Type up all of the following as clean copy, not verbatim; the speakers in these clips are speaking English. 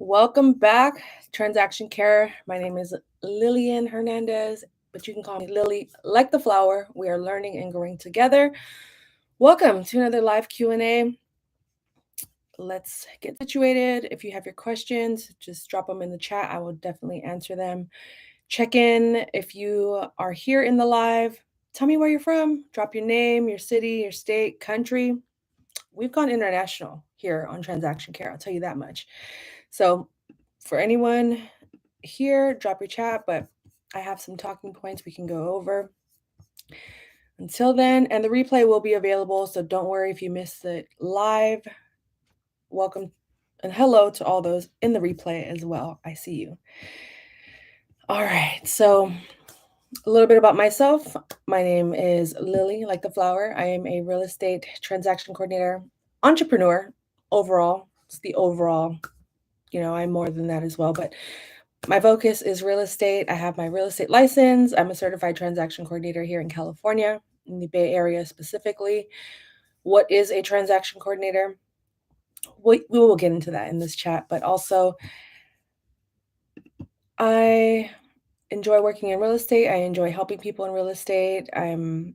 Welcome back, Transaction Care. My name is Lillian Hernandez, but you can call me Lily. Like the flower, we are learning and growing together. Welcome to another live Q&A. Let's get situated. If you have your questions, just drop them in the chat. I will definitely answer them. Check in if you are here in the live. Tell me where you're from. Drop your name, your city, your state, country. We've gone international here on Transaction Care. I'll tell you that much. So for anyone here, drop your chat, but I have some talking points we can go over. Until then, and the replay will be available, so don't worry if you missed it live. Welcome and hello to all those in the replay as well. I see you. All right, so a little bit about myself. My name is Lily, like the flower. I am a real estate transaction coordinator, entrepreneur overall. It's the overall, I'm more than that as well, but my focus is real estate. I have my real estate license. I'm a certified transaction coordinator here in California, in the Bay Area specifically. What is a transaction coordinator? We will get into that in this chat, but also I enjoy working in real estate. I enjoy helping people in real estate. My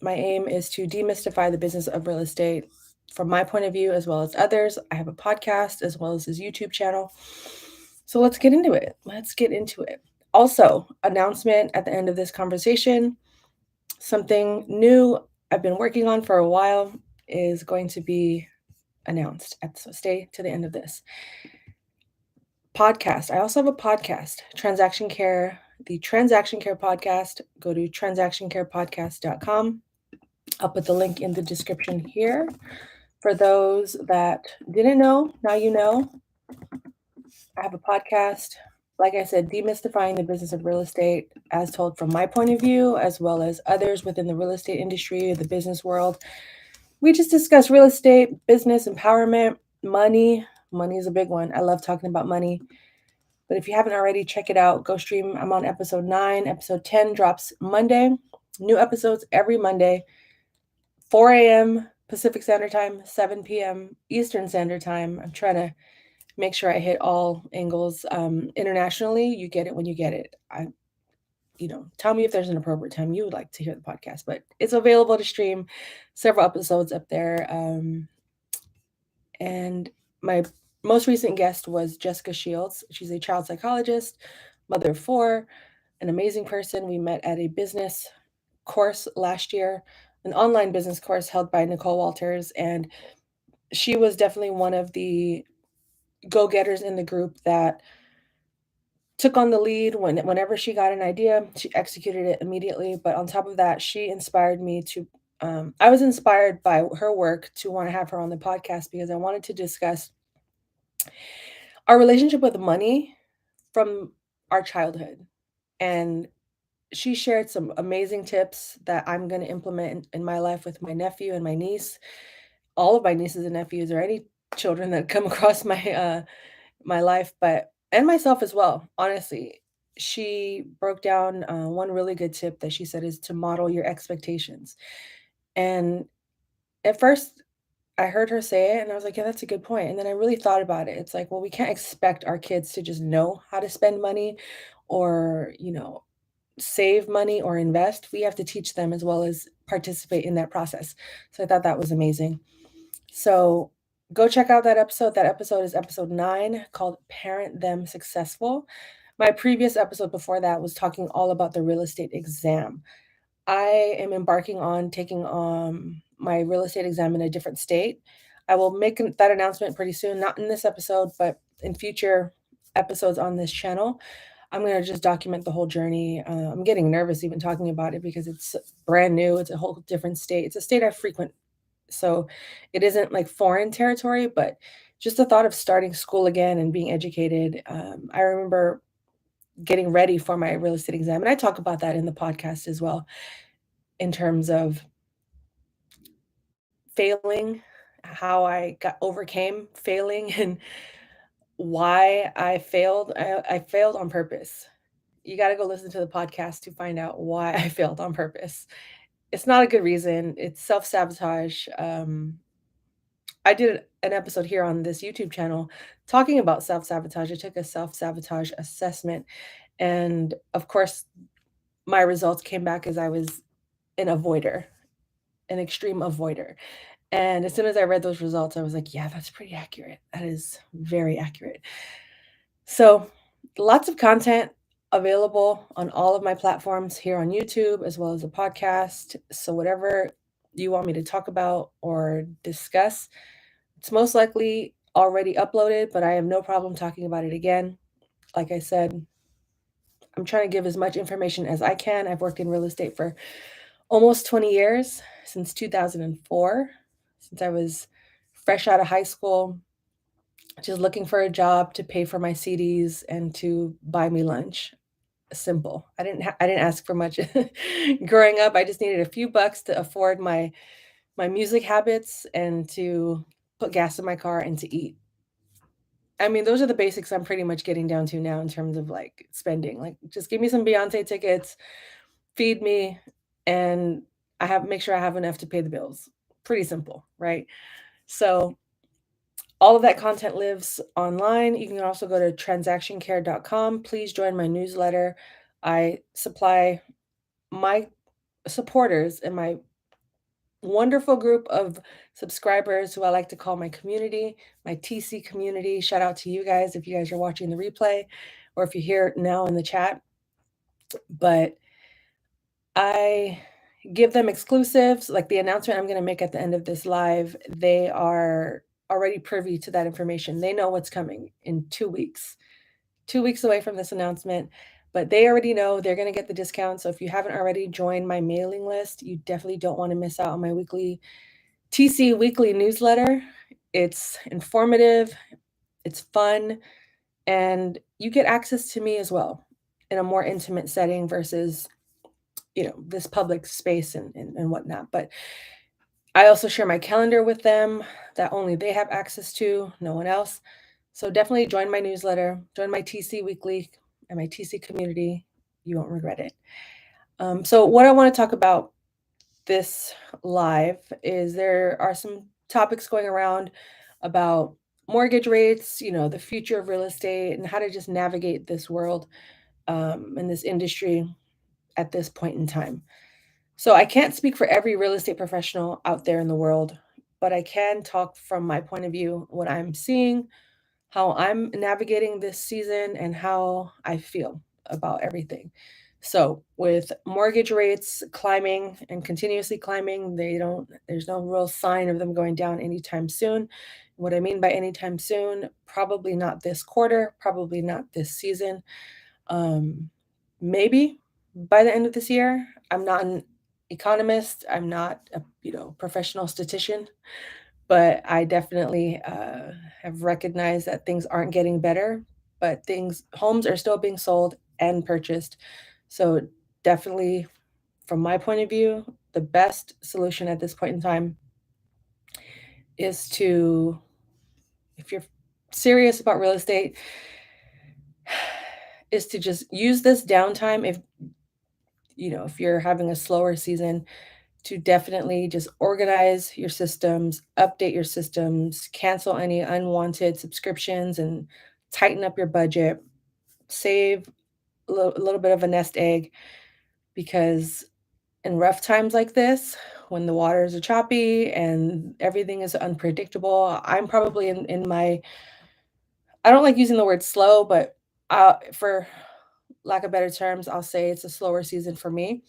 aim is to demystify the business of real estate from my point of view as well as others. I have a podcast as well as this YouTube channel. So let's get into it. Also, announcement at the end of this conversation, something new I've been working on for a while is going to be announced. So stay to the end of this. Podcast. I also have a podcast, Transaction Care, the Transaction Care Podcast. Go to transactioncarepodcast.com. I'll put the link in the description here. For those that didn't know, now you know. I have a podcast, like I said, demystifying the business of real estate as told from my point of view, as well as others within the real estate industry, the business world. We just discuss real estate, business, empowerment, money. Money is a big one. I love talking about money. But if you haven't already, check it out. Go stream. I'm on episode 9. Episode 10 drops Monday. New episodes every Monday, 4 a.m. Pacific Standard Time, 7 p.m. Eastern Standard Time. I'm trying to make sure I hit all angles. Internationally, you get it when you get it. Tell me if there's an appropriate time you would like to hear the podcast, but it's available to stream. Several episodes up there. And my most recent guest was Jessica Shields. She's a child psychologist, mother of 4, an amazing person. We met at a business course last year, an online business course held by Nicole Walters, and she was definitely one of the go-getters in the group that took on the lead whenever she got an idea. She executed it immediately. But on top of that, she inspired me to I was inspired by her work to want to have her on the podcast because I wanted to discuss our relationship with money from our childhood. And she shared some amazing tips that I'm going to implement in my life with my nephew and my niece, all of my nieces and nephews, or any children that come across my life, and myself as well. Honestly, she broke down one really good tip that she said is to model your expectations. And at first, I heard her say it and I was like, yeah, that's a good point. And then I really thought about it. It's like, well, we can't expect our kids to just know how to spend money or, save money or invest. We have to teach them as well as participate in that process. So I thought that was amazing. So go check out that episode. That episode is episode 9 called Parent Them Successful. My previous episode before that was talking all about the real estate exam. I am embarking on taking my real estate exam in a different state. I will make that announcement pretty soon, not in this episode, but in future episodes on this channel. I'm going to just document the whole journey. I'm getting nervous even talking about it because it's brand new. It's a whole different state. It's a state I frequent. So it isn't like foreign territory, but just the thought of starting school again and being educated. I remember getting ready for my real estate exam. And I talk about that in the podcast as well, in terms of failing, how I overcame failing and why I failed. I failed on purpose. You got to go listen to the podcast to find out why I failed on purpose. It's not a good reason. It's self-sabotage. I did an episode here on this YouTube channel talking about self-sabotage. I took a self-sabotage assessment, and of course, my results came back as I was an avoider, an extreme avoider. And as soon as I read those results, I was like, yeah, that's pretty accurate. That is very accurate. So, lots of content available on all of my platforms here on YouTube as well as a podcast. So, whatever you want me to talk about or discuss, it's most likely already uploaded, but I have no problem talking about it again. Like I said, I'm trying to give as much information as I can. I've worked in real estate for almost 20 years, since 2004, since I was fresh out of high school, just looking for a job to pay for my CDs and to buy me lunch. Simple. I didn't ask for much. Growing up, I just needed a few bucks to afford my music habits and to put gas in my car and to eat. I mean, those are the basics I'm pretty much getting down to now in terms of, like, spending. Like, just give me some Beyoncé tickets, feed me, and make sure I have enough to pay the bills. Pretty simple, right? So, all of that content lives online. You can also go to transactioncare.com. Please join my newsletter. I supply my supporters and my wonderful group of subscribers who I like to call my community, my TC community. Shout out to you guys if you guys are watching the replay or if you're here now in the chat. But I give them exclusives, like the announcement I'm going to make at the end of this live. They are already privy to that information. They know what's coming in 2 weeks. 2 weeks away from this announcement, but they already know they're going to get the discount. So if you haven't already joined my mailing list, you definitely don't want to miss out on my weekly TC weekly newsletter. It's informative, it's fun, and you get access to me as well in a more intimate setting versus, this public space and whatnot. But I also share my calendar with them that only they have access to, no one else. So definitely join my newsletter, join my TC weekly and my TC community. You won't regret it. So what I want to talk about this live is there are some topics going around about mortgage rates, the future of real estate and how to just navigate this world and this industry at this point in time. So I can't speak for every real estate professional out there in the world, but I can talk from my point of view, what I'm seeing, how I'm navigating this season, and how I feel about everything. So with mortgage rates climbing and continuously climbing, there's no real sign of them going down anytime soon. What I mean by anytime soon, probably not this quarter, probably not this season. Maybe by the end of this year. I'm not an economist. I'm not a professional statistician, but I definitely have recognized that things aren't getting better, but homes are still being sold and purchased. So definitely, from my point of view, the best solution at this point in time is to, if you're serious about real estate, is to just use this downtime if you're having a slower season to definitely just organize your systems, update your systems, cancel any unwanted subscriptions, and tighten up your budget. Save a little bit of a nest egg because in rough times like this, when the waters are choppy and everything is unpredictable, I'm probably in my, I don't like using the word slow, but for lack of better terms, I'll say it's a slower season for me,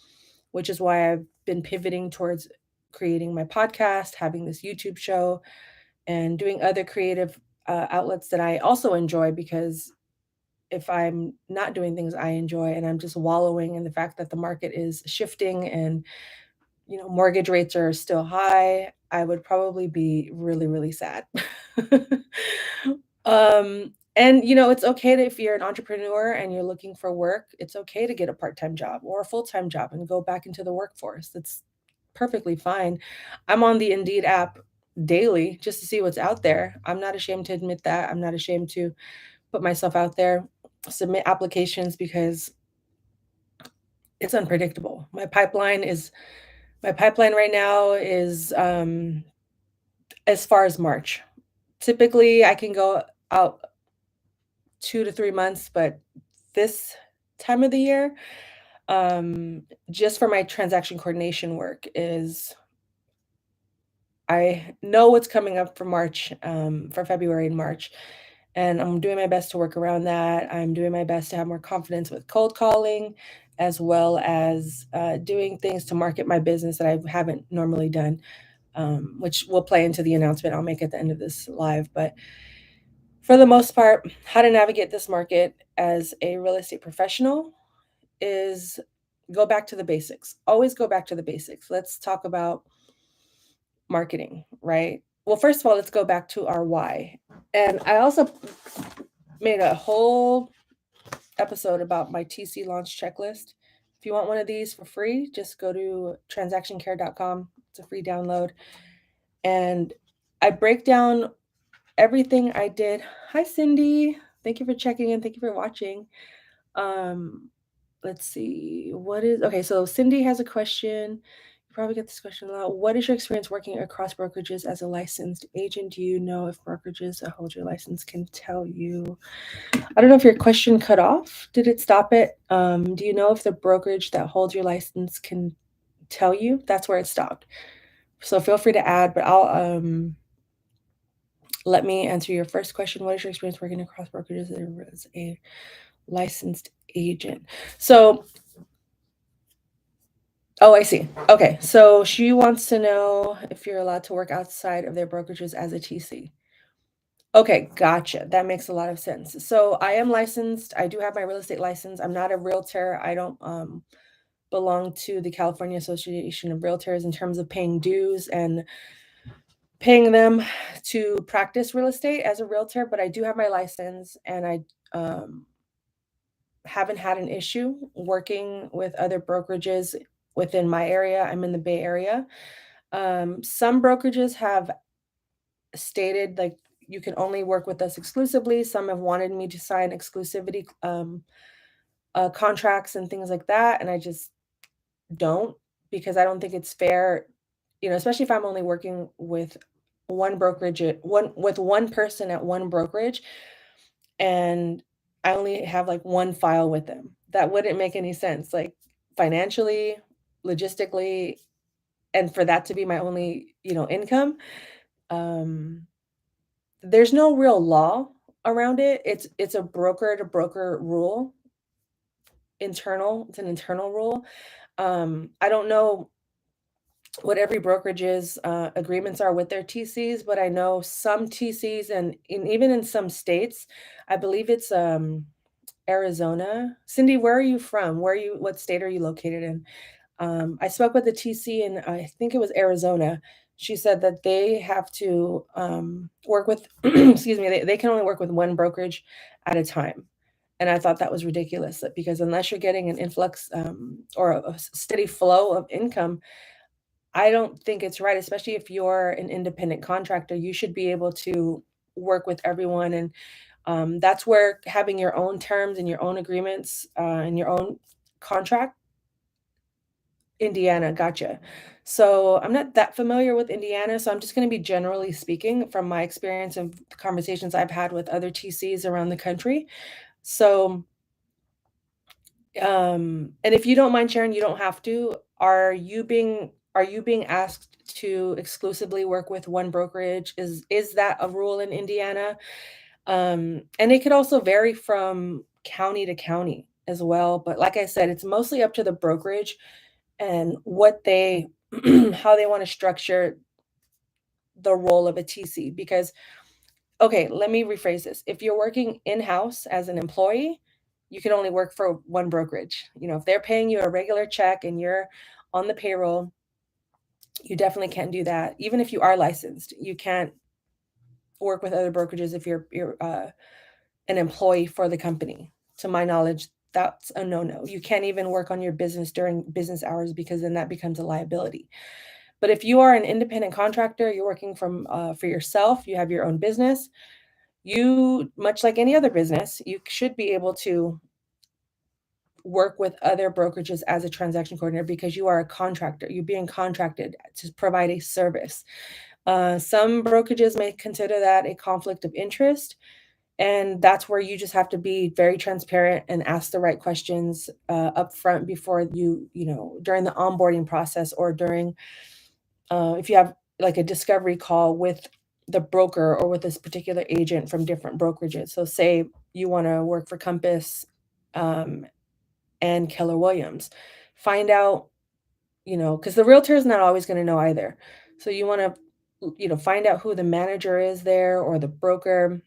which is why I've been pivoting towards creating my podcast, having this YouTube show, and doing other creative outlets that I also enjoy. Because if I'm not doing things I enjoy and I'm just wallowing in the fact that the market is shifting and mortgage rates are still high, I would probably be really, really sad. And it's okay if you're an entrepreneur and you're looking for work, it's okay to get a part-time job or a full-time job and go back into the workforce. That's perfectly fine. I'm on the Indeed app daily just to see what's out there. I'm not ashamed to admit that. I'm not ashamed to put myself out there, submit applications because it's unpredictable. My pipeline right now is as far as March. Typically, I can go out 2 to 3 months, but this time of the year, um, just for my transaction coordination work is I know what's coming up for March, for February and March, and I'm doing my best to work around that. I'm doing my best to have more confidence with cold calling, as well as doing things to market my business that I haven't normally done, which will play into the announcement I'll make at the end of this live. But for the most part, how to navigate this market as a real estate professional is go back to the basics. Always go back to the basics. Let's talk about marketing, right? Well, first of all, let's go back to our why. And I also made a whole episode about my TC launch checklist. If you want one of these for free, just go to transactioncare.com. It's a free download. And I break down everything I did. Hi, Cindy. Thank you for checking in. Thank you for watching. Let's see. Okay? So Cindy has a question. You probably get this question a lot. What is your experience working across brokerages as a licensed agent? Do you know if brokerages that hold your license can tell you? I don't know if your question cut off. Did it stop it? Do you know if the brokerage that holds your license can tell you? That's where it stopped. So feel free to add, but I'll let me answer your first question. What is your experience working across brokerages as a licensed agent? So, oh, I see. Okay. So she wants to know if you're allowed to work outside of their brokerages as a TC. Okay, gotcha. That makes a lot of sense. So I am licensed. I do have my real estate license. I'm not a realtor. I don't belong to the California Association of Realtors in terms of paying dues and paying them to practice real estate as a realtor, but I do have my license, and I haven't had an issue working with other brokerages within my area. I'm in the Bay Area. Some brokerages have stated like you can only work with us exclusively. Some have wanted me to sign exclusivity contracts and things like that, and I just don't, because I don't think it's fair, especially if I'm only working with one brokerage at one person at one brokerage, and I only have like one file with them. That wouldn't make any sense, like financially, logistically, and for that to be my only, income. Um, there's no real law around it. It's a broker to broker rule, it's an internal rule. I don't know what every brokerage's agreements are with their TCs, but I know some TCs and even in some states, I believe it's Arizona. Cindy, where are you from? What state are you located in? I spoke with the TC and I think it was Arizona. She said that they have to work with, excuse me, they can only work with one brokerage at a time. And I thought that was ridiculous because unless you're getting an influx or a steady flow of income, I don't think it's right, especially if you're an independent contractor. You should be able to work with everyone. And that's where having your own terms and your own agreements and your own contract. Indiana, gotcha. So I'm not that familiar with Indiana, so I'm just going to be generally speaking from my experience and conversations I've had with other TCs around the country. So, and if you don't mind sharing, you don't have to. Are you being asked to exclusively work with one brokerage? Is that a rule in Indiana? And it could also vary from county to county as well. But like I said, it's mostly up to the brokerage and what they how they want to structure the role of a TC. Because, okay, let me rephrase this. If you're working in-house as an employee, you can only work for one brokerage. If they're paying you a regular check and you're on the payroll, you definitely can't do that. Even if you are licensed, you can't work with other brokerages if you're an employee for the company. To my knowledge, that's a no-no. You can't even work on your business during business hours because then that becomes a liability. But if you are an independent contractor, you're working for yourself, you have your own business, you, much like any other business, you should be able to work with other brokerages as a transaction coordinator because you are a contractor. You're being contracted to provide a service. Some brokerages may consider that a conflict of interest, and that's where you just have to be very transparent and ask the right questions upfront before during the onboarding process or during if you have like a discovery call with the broker or with this particular agent from different brokerages. So, say you want to work for Compass um, and Keller Williams, find out, because the realtor is not always going to know either. So, you want to, find out who the manager is there or the broker,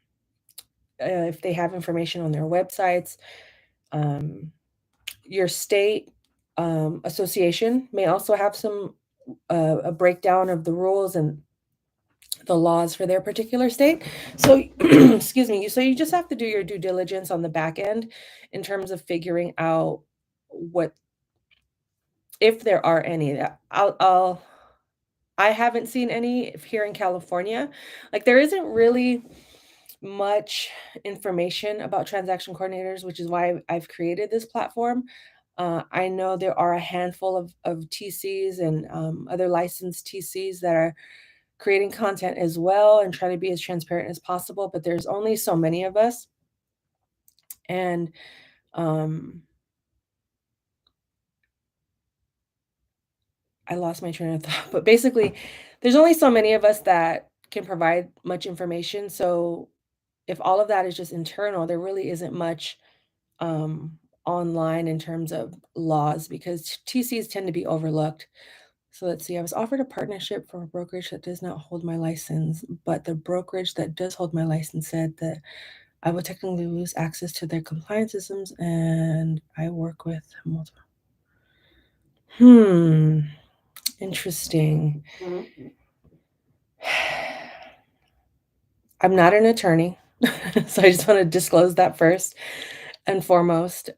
if they have information on their websites. Um, your state association may also have some a breakdown of the rules and the laws for their particular state. So, excuse me. So you just have to do your due diligence on the back end in terms of figuring out what, if there are any. I haven't seen any here in California. Like, there isn't really much information about transaction coordinators, which is why I've created this platform. I know there are a handful of TCs and other licensed TCs that are creating content as well and trying to be as transparent as possible, but there's only so many of us. And um, I lost my train of thought, but basically, there's only so many of us that can provide much information. So if all of that is just internal, there really isn't much um, online in terms of laws because TCs tend to be overlooked. So let's see, I was offered a partnership from a brokerage that does not hold my license, but the brokerage that does hold my license said that I would technically lose access to their compliance systems, and I work with multiple. Interesting. I'm not an attorney, so I just want to disclose that first and foremost.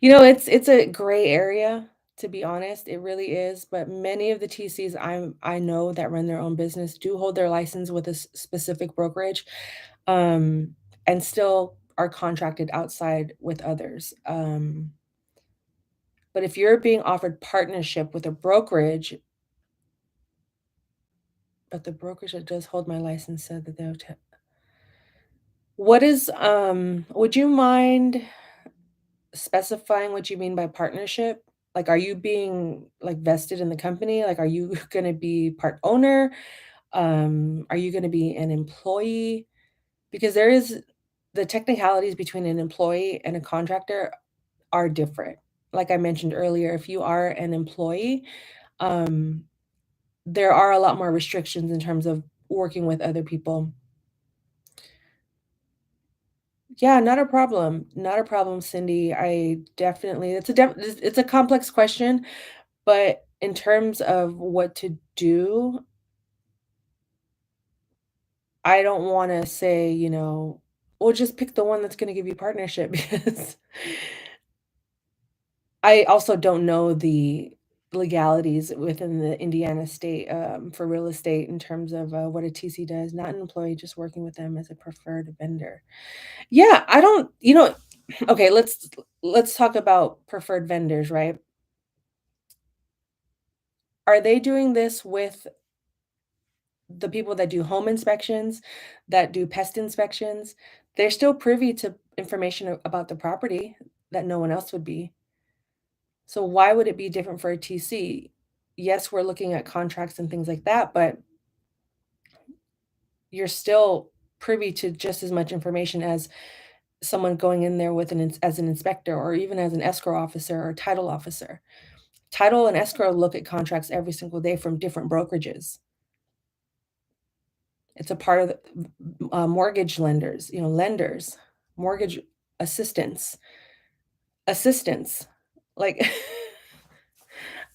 It's a gray area, to be honest. It really is. But many of the TCs I know that run their own business do hold their license with a specific brokerage, um, and still are contracted outside with others. But if you're being offered partnership with a brokerage, but the brokerage that does hold my license said that they would would you mind specifying what you mean by partnership? Like, are you being, like, vested in the company? Like, are you gonna be part owner? Are you gonna be an employee? Because there is the technicalities between an employee and a contractor are different. Like I mentioned earlier, if you are an employee, um, there are a lot more restrictions in terms of working with other people. Yeah, not a problem. Not a problem, Cindy. I definitely it's a complex question, but in terms of what to do, I don't wanna say, "Well, just pick the one that's gonna give you partnership," because I also don't know the legalities within the Indiana state, for real estate in terms of, what a TC does, not an employee, just working with them as a preferred vendor. Yeah, I don't okay, let's talk about preferred vendors, right? Are they doing this with the people that do home inspections, that do pest inspections? They're still privy to information about the property that no one else would be. So why would it be different for a TC? Yes, we're looking at contracts and things like that, but you're still privy to just as much information as someone going in there with as an inspector or even as an escrow officer or title officer. Title and escrow look at contracts every single day from different brokerages. It's a part of the mortgage lenders, lenders, mortgage assistants, assistants. Like,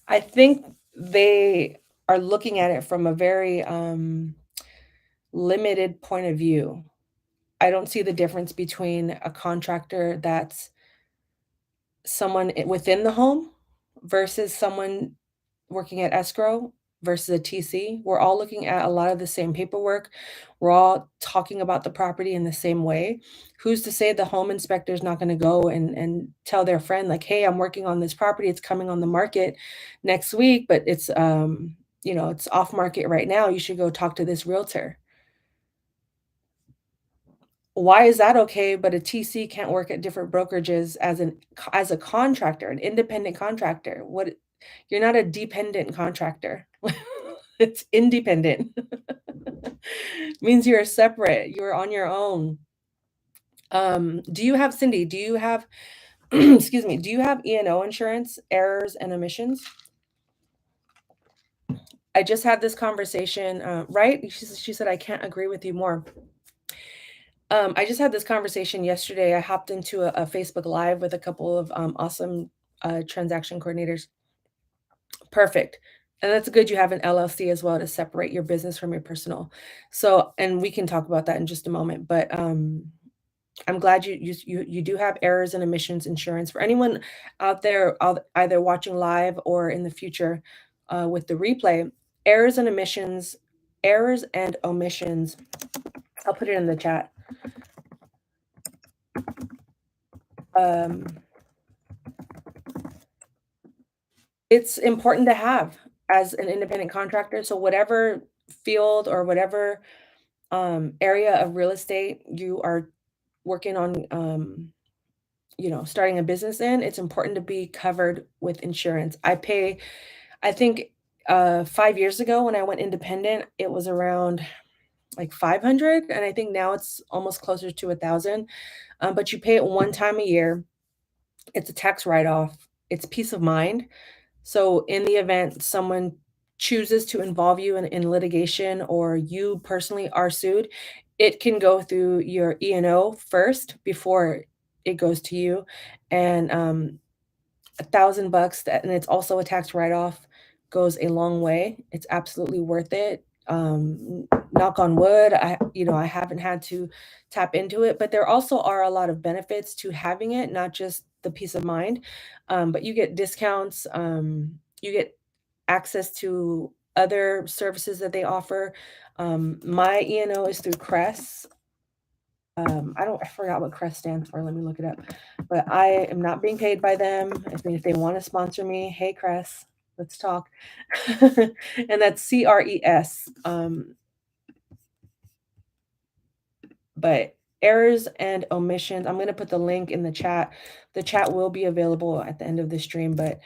I think they are looking at it from a very limited point of view. I don't see the difference between a contractor that's someone within the home versus someone working at escrow. versus a TC. We're all looking at a lot of the same paperwork. We're all talking about the property in the same way. Who's to say the home inspector is not going to go and tell their friend like, "Hey, I'm working on this property. It's coming on the market next week, but it's it's off market right now. You should go talk to this realtor." Why is that okay, but a TC can't work at different brokerages as a contractor, an independent contractor? What You're not a dependent contractor. It's independent. Means you're separate, you're on your own. Do you have Cindy, do you have excuse me, do you have E&O insurance, errors and omissions? I just had this conversation, right? She said, "I can't agree with you more." I just had this conversation yesterday. I hopped into a Facebook Live with a couple of awesome transaction coordinators. Perfect. And that's good you have an LLC as well to separate your business from your personal. So, and we can talk about that in just a moment. But I'm glad you do have errors and emissions insurance. For anyone out there, either watching live or in the future with the replay, errors and emissions, errors and omissions. I'll put it in the chat. Um, it's important to have as an independent contractor. So whatever field or whatever area of real estate you are working on, starting a business in, it's important to be covered with insurance. I think 5 years ago when I went independent, it was around like 500, and I think now it's almost closer to 1,000. But you pay it one time a year. It's a tax write-off. It's peace of mind. So in the event someone chooses to involve you in litigation or you personally are sued, it can go through your E&O first before it goes to you. And 1,000 bucks that, and it's also a tax write-off, goes a long way. It's absolutely worth it. Knock on wood, I haven't had to tap into it, but there also are a lot of benefits to having it, not just the peace of mind. But you get discounts, you get access to other services that they offer. My E&O is through Crest. I forgot what Crest stands for. Let me look it up. But I am not being paid by them. I mean, if they want to sponsor me, hey Crest, let's talk. And that's CRES. But errors and omissions, I'm going to put the link in the chat. The chat will be available at the end of the stream, but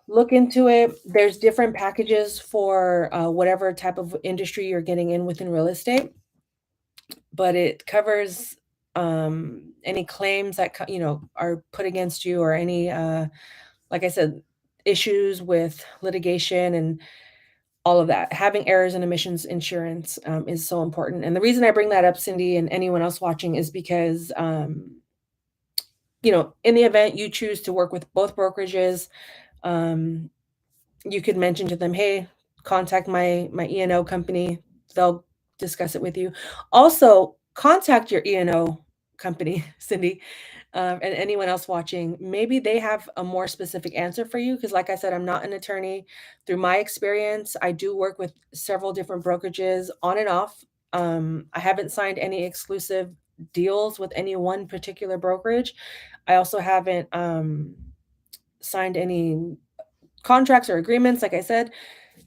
look into it. There's different packages for whatever type of industry you're getting in within real estate, but it covers any claims that are put against you, or any like I said, issues with litigation and all of that. Having errors and omissions insurance is so important. And the reason I bring that up, Cindy, and anyone else watching, is because in the event you choose to work with both brokerages, um, you could mention to them, "Hey, contact my E&O company." They'll discuss it with you. Also, contact your E&O company, Cindy, and anyone else watching. Maybe they have a more specific answer for you, because like I said, I'm not an attorney. Through my experience, I do work with several different brokerages on and off. I haven't signed any exclusive deals with any one particular brokerage. I also haven't signed any contracts or agreements, like I said,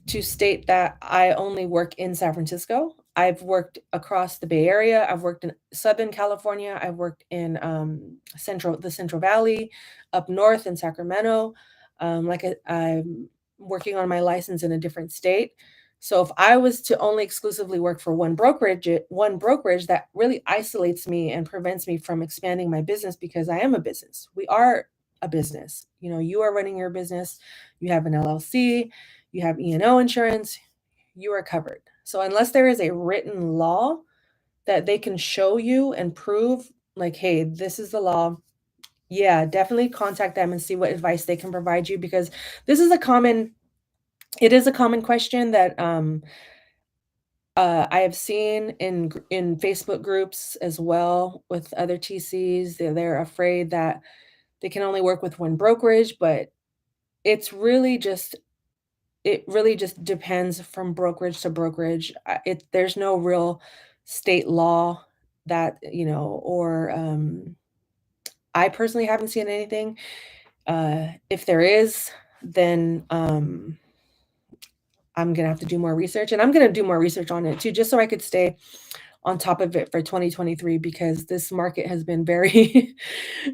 to state that I only work in San Francisco. I've worked across the Bay Area. I've worked in Southern California. I've worked in the Central Valley, up north in Sacramento. I'm working on my license in a different state. So if I was to only exclusively work for one brokerage, that really isolates me and prevents me from expanding my business, because I am a business. We are a business. You are running your business. You have an LLC, you have E&O insurance, you are covered. So unless there is a written law that they can show you and prove, like, hey, this is the law, yeah, definitely contact them and see what advice they can provide you, because this is it is a common question that I have seen in Facebook groups as well with other TCs. They're afraid that they can only work with one brokerage, but it's really just it really just depends from brokerage to brokerage. There's no real state law that, or I personally haven't seen anything. If there is, then I'm gonna have to do more research, and I'm gonna do more research on it too, just so I could stay on top of it for 2023 because this market has been very,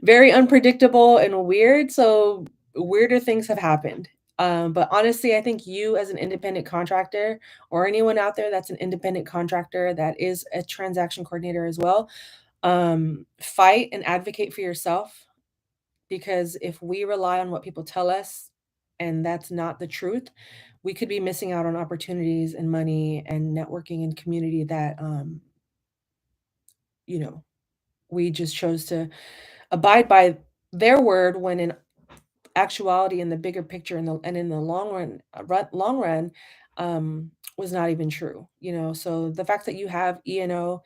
very unpredictable and weird. So weirder things have happened. But honestly, I think you as an independent contractor or anyone out there that's an independent contractor that is a transaction coordinator as well, fight and advocate for yourself because if we rely on what people tell us and that's not the truth, we could be missing out on opportunities and money and networking and community that you know we just chose to abide by their word when in actuality in the bigger picture and in the long run was not even true, so the fact that you have E&O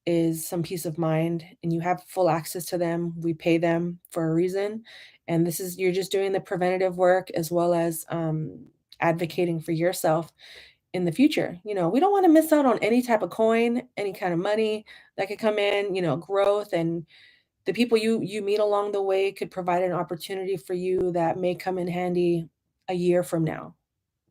is some peace of mind and you have full access to them. We pay them for a reason. And this is, you're just doing the preventative work as well as advocating for yourself in the future. We don't want to miss out on any type of coin, any kind of money that could come in, growth, and the people you meet along the way could provide an opportunity for you that may come in handy a year from now,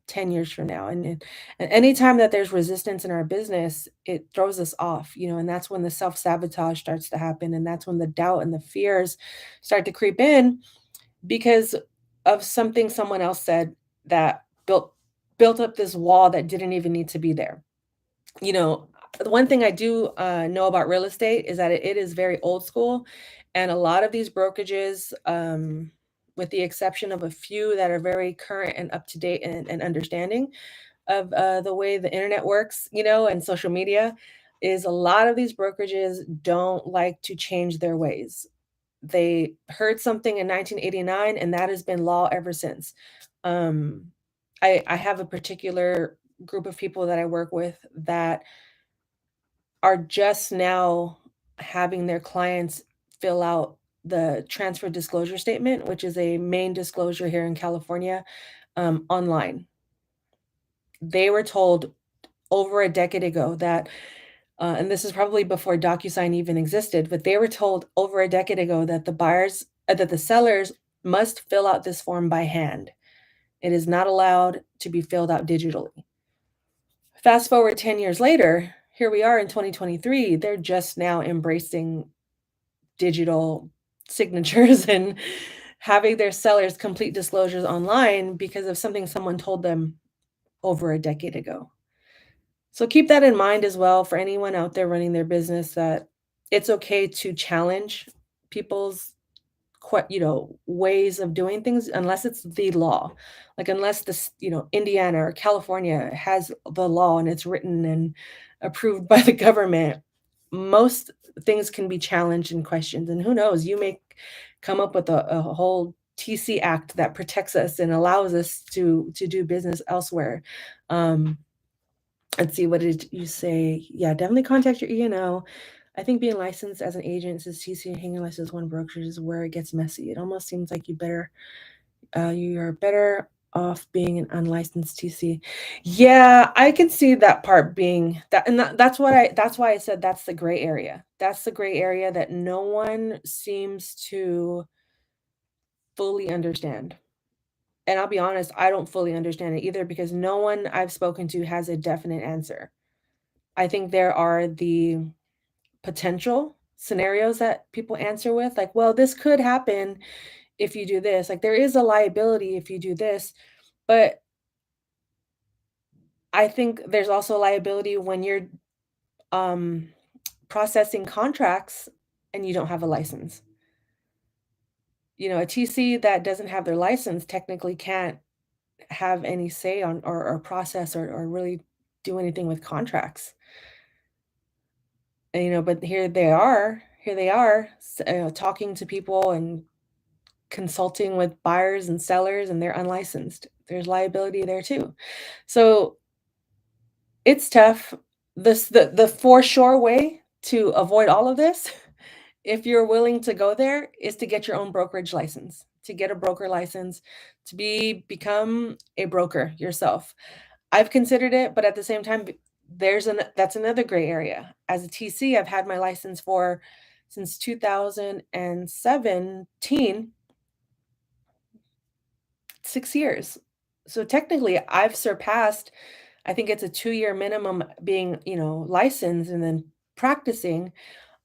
10 years from now. And anytime that there's resistance in our business, it throws us off, and that's when the self-sabotage starts to happen. And that's when the doubt and the fears start to creep in because of something someone else said that built up this wall that didn't even need to be there. You know, the one thing I do know about real estate is that it is very old school, and a lot of these brokerages, with the exception of a few that are very current and up to date and understanding of the way the internet works, and social media, is a lot of these brokerages don't like to change their ways. They heard something in 1989, and that has been law ever since. Um, I have a particular group of people that I work with that are just now having their clients fill out the transfer disclosure statement, which is a main disclosure here in California, online. They were told over a decade ago that, and this is probably before DocuSign even existed, but they were told over a decade ago that that the sellers must fill out this form by hand. It is not allowed to be filled out digitally. Fast forward 10 years later, here we are in 2023. They're just now embracing digital signatures and having their sellers complete disclosures online because of something someone told them over a decade ago. So keep that in mind as well for anyone out there running their business, that it's okay to challenge people's ways of doing things unless it's the law. Like unless this, Indiana or California has the law and it's written and approved by the government, most things can be challenged and questioned. And who knows, you may come up with a whole TC Act that protects us and allows us to do business elsewhere. Let's see, what did you say? Yeah, definitely contact your E&O. I think being licensed as an agent says TC and hanging license one brokerage is where it gets messy. It almost seems like you are better off being an unlicensed TC. Yeah, I can see that part being that, and that's why I said that's the gray area. That's the gray area that no one seems to fully understand. And I'll be honest, I don't fully understand it either because no one I've spoken to has a definite answer. I think there are the potential scenarios that people answer with, like, well, this could happen if you do this. Like, there is a liability if you do this. But I think there's also liability when you're um, processing contracts and you don't have a license. A TC that doesn't have their license technically can't have any say on or process or really do anything with contracts. And, but here they are, talking to people and consulting with buyers and sellers, and they're unlicensed. There's liability there too. So it's tough. The for sure way to avoid all of this, if you're willing to go there, is to get your own brokerage license. to get a broker license, to become a broker yourself. I've considered it, but at the same time, that's another gray area. As a TC, I've had my license for since 2017, 6 years. So technically, I've surpassed, I think it's a 2-year minimum being, licensed and then practicing.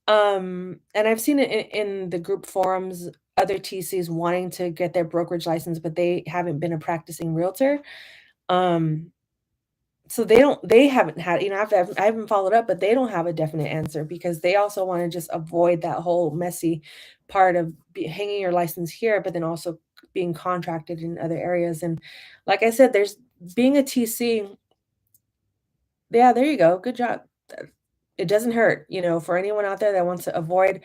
And I've seen it in the group forums, other TCs wanting to get their brokerage license, but they haven't been a practicing realtor. Um, so they haven't had, I haven't followed up, but they don't have a definite answer because they also want to just avoid that whole messy part of hanging your license here, but then also being contracted in other areas. And like I said, there's being a TC. Yeah, there you go. Good job. It doesn't hurt, for anyone out there that wants to avoid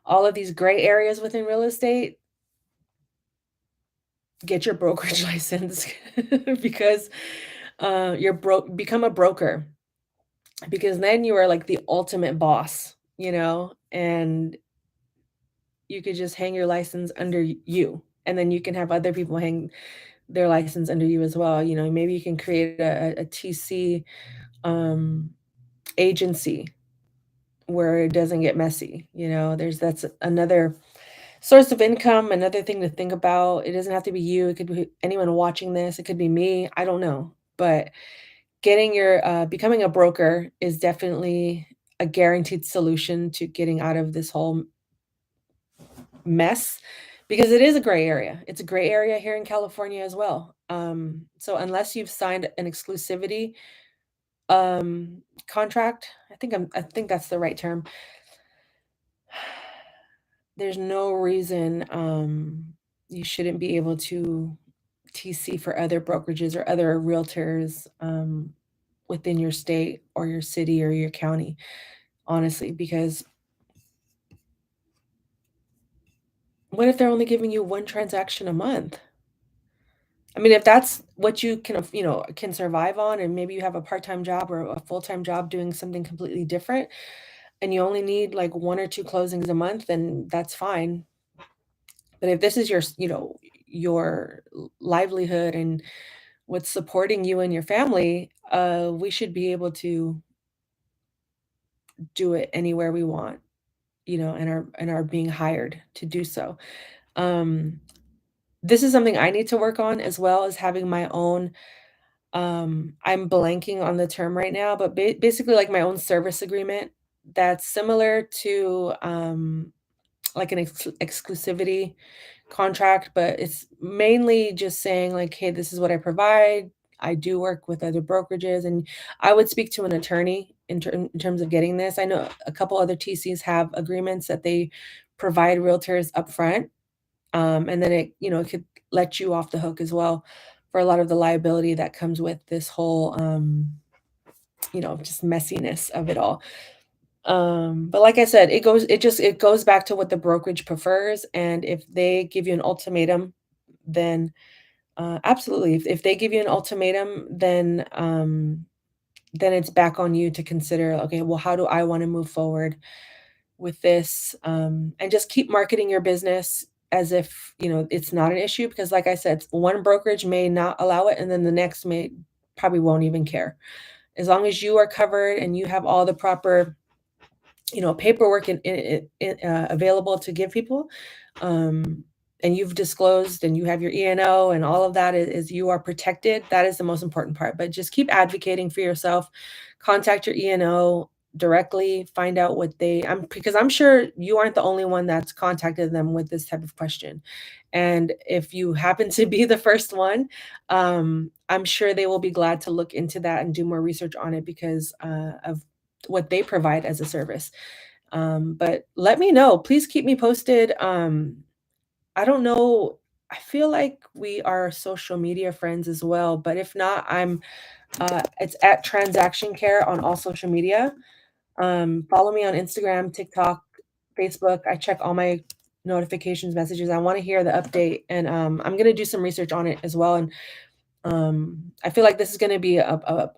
all of these gray areas within real estate, get your brokerage license because become a broker because then you are like the ultimate boss, and you could just hang your license under you, and then you can have other people hang their license under you as well. Maybe you can create a TC um, agency where it doesn't get messy. That's another source of income, another thing to think about. It doesn't have to be you. It could be anyone watching this. It could be me. I don't know. But becoming a broker is definitely a guaranteed solution to getting out of this whole mess because it is a gray area. It's a gray area here in California as well. So unless you've signed an exclusivity contract, I think that's the right term. There's no reason you shouldn't be able to TC for other brokerages or other realtors within your state or your city or your county, honestly, because what if they're only giving you one transaction a month? I mean, if that's what you can survive on, and maybe you have a part-time job or a full-time job doing something completely different, and you only need like 1 or 2 closings a month, then that's fine. But if this is your livelihood and what's supporting you and your family, we should be able to do it anywhere we want, and are being hired to do so. Um, this is something I need to work on as well as having my own. I'm blanking on the term right now, but basically like my own service agreement that's similar to like an exclusivity contract, but it's mainly just saying like, hey, this is what I provide. I do work with other brokerages, and I would speak to an attorney in terms of getting this. I know a couple other TCs have agreements that they provide realtors upfront, and then it could let you off the hook as well for a lot of the liability that comes with this whole, just messiness of it all. But like I said, it goes back to what the brokerage prefers, and if they give you an ultimatum, then, absolutely. If they give you an ultimatum, then it's back on you to consider, "Okay, well, how do I wanna move forward with this?" And just keep marketing your business as if, it's not an issue because like I said, one brokerage may not allow it, and then the next may probably won't even care. As long as you are covered and you have all the proper paperwork available to give people, and you've disclosed and you have your E&O and all of that is you are protected. That is the most important part. But just keep advocating for yourself. Contact your E&O directly. Find out what because I'm sure you aren't the only one that's contacted them with this type of question. And if you happen to be the first one, I'm sure they will be glad to look into that and do more research on it because of what they provide as a service. But let me know. Please keep me posted. I don't know. I feel like we are social media friends as well, but if not, it's at Transaction Care on all social media. Follow me on Instagram, TikTok, Facebook. I check all my notifications, messages. I want to hear the update, and I'm gonna do some research on it as well. And I feel like this is gonna be a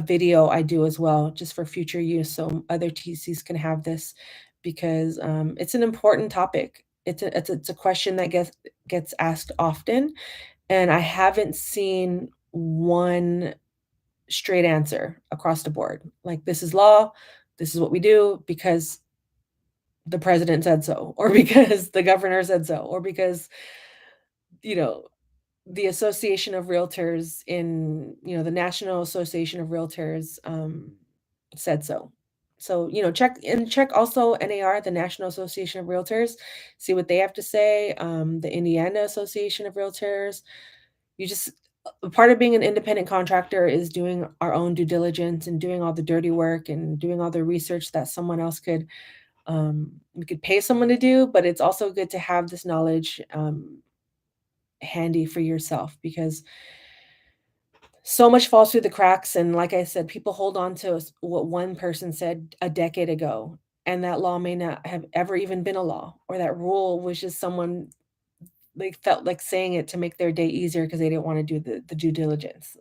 video I do as well, just for future use, so other TCs can have this because it's an important topic. It's a question that gets asked often, and I haven't seen one straight answer across the board. Like, "This is law, this is what we do because the president said so," or because the governor said so, or because, you know, the association of realtors in the National Association of Realtors, said so. So, check also NAR, the National Association of Realtors, see what they have to say, the Indiana Association of Realtors. You just a part of being an independent contractor is doing our own due diligence and doing all the dirty work and doing all the research that someone else we could pay someone to do, but it's also good to have this knowledge, handy for yourself because so much falls through the cracks, and like I said, people hold on to what one person said a decade ago, and that law may not have ever even been a law, or that rule was just someone they felt like saying it to make their day easier because they didn't wanna do the due diligence.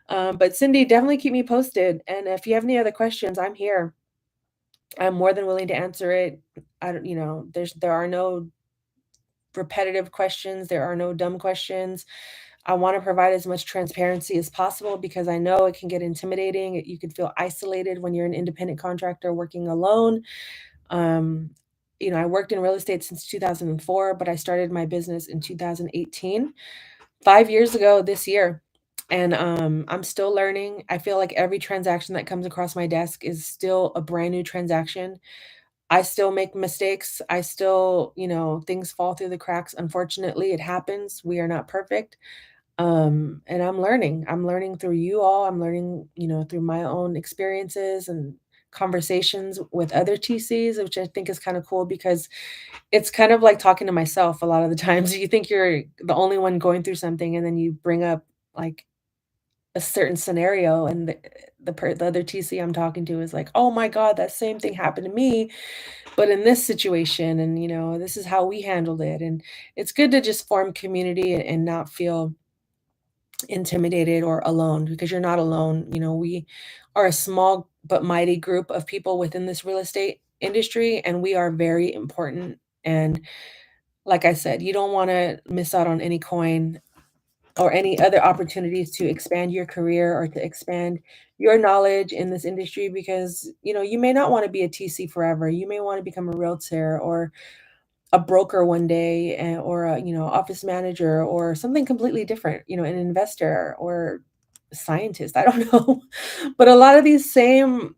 But Cindy, definitely keep me posted, and if you have any other questions, I'm here. I'm more than willing to answer it. I don't there are no repetitive questions, there are no dumb questions. I wanna provide as much transparency as possible because I know it can get intimidating. You could feel isolated when you're an independent contractor working alone. Um, I worked in real estate since 2004, but I started my business in 2018, 5 years ago this year, and, I'm still learning. I feel like every transaction that comes across my desk is still a brand new transaction. I still make mistakes. I still things fall through the cracks. Unfortunately, it happens. We are not perfect. And I'm learning. I'm learning through you all. I'm learning, through my own experiences and conversations with other TCs, which I think is kind of cool because it's kind of like talking to myself a lot of the times. You think you're the only one going through something, and then you bring up like a certain scenario, and the other TC I'm talking to is like, "Oh my God, that same thing happened to me, but in this situation, and this is how we handled it." And it's good to just form community and not feel intimidated or alone because you're not alone. We are a small but mighty group of people within this real estate industry, and we are very important. And like I said, you don't want to miss out on any coin or any other opportunities to expand your career or to expand your knowledge in this industry because you may not want to be a TC forever. You may want to become a realtor or a broker one day, or a office manager or something completely different, an investor or a scientist. I don't know. But a lot of these same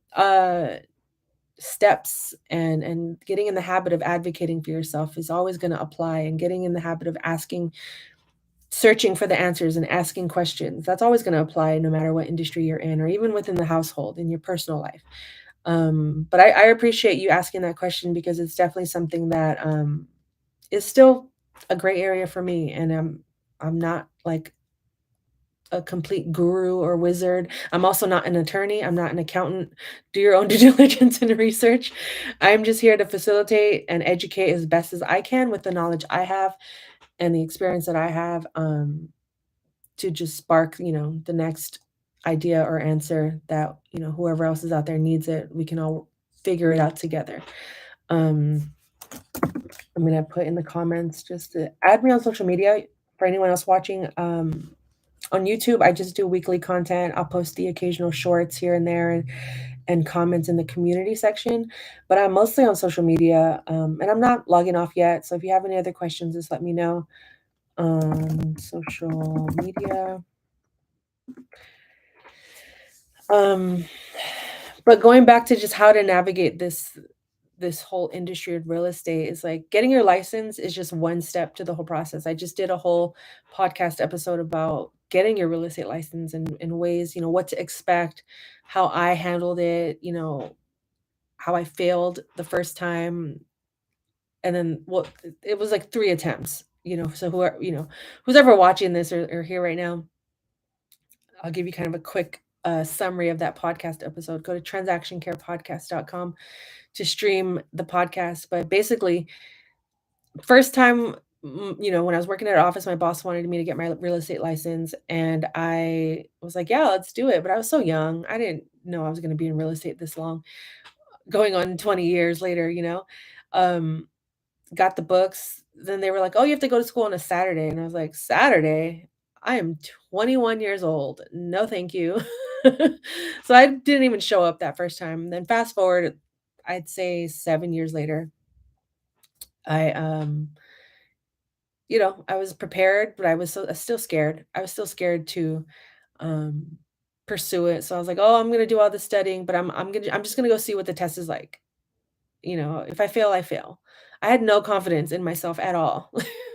steps and getting in the habit of advocating for yourself is always going to apply, and getting in the habit of searching for the answers and asking questions, that's always going to apply no matter what industry you're in, or even within the household in your personal life. But I appreciate you asking that question because it's definitely something that is still a gray area for me, and I'm not like a complete guru or wizard. I'm also not an attorney, I'm not an accountant. Do your own due diligence and research. I'm just here to facilitate and educate as best as I can with the knowledge I have and the experience that I have, to just spark, the next idea or answer that, whoever else is out there needs it. We can all figure it out together. Um, I'm gonna put in the comments just to add me on social media for anyone else watching. On YouTube, I just do weekly content. I'll post the occasional shorts here and there and comments in the community section, but I'm mostly on social media, and I'm not logging off yet. So if you have any other questions, just let me know. Social media. Um, but going back to just how to navigate this whole industry of real estate is like getting your license is just one step to the whole process. I just did a whole podcast episode about getting your real estate license and ways, what to expect, how I handled it, how I failed the first time. And then it was like 3 attempts, so who's ever watching this or here right now, I'll give you kind of a quick summary of that podcast episode. Go to transactioncarepodcast.com to stream the podcast. But basically, first time, when I was working at an office, my boss wanted me to get my real estate license, and I was like, "Yeah, let's do it." But I was so young, I didn't know I was going to be in real estate this long, going on 20 years later. Um, got the books. Then they were like, "Oh, you have to go to school on a Saturday." And I was like, "Saturday? I am 21 years old. No, thank you." So I didn't even show up that first time. Then fast forward, I'd say 7 years later, I, I was prepared, but I was still scared. I was still scared to, um, pursue it. So I was like, "Oh, I'm gonna do all this studying, but I'm just gonna go see what the test is like." If I fail, I fail. I had no confidence in myself at all.